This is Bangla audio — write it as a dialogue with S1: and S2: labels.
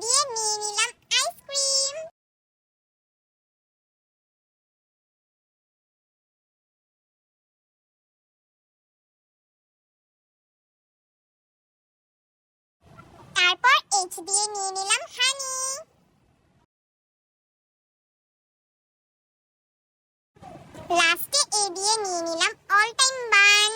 S1: দিয়ে নিয়ে নিলাম আইসক্রিম। তারপর এইচ দিয়ে নিয়ে নিলাম হানি। লাস্টে এ দিয়ে নিয়ে নিলাম অল টাইম বান।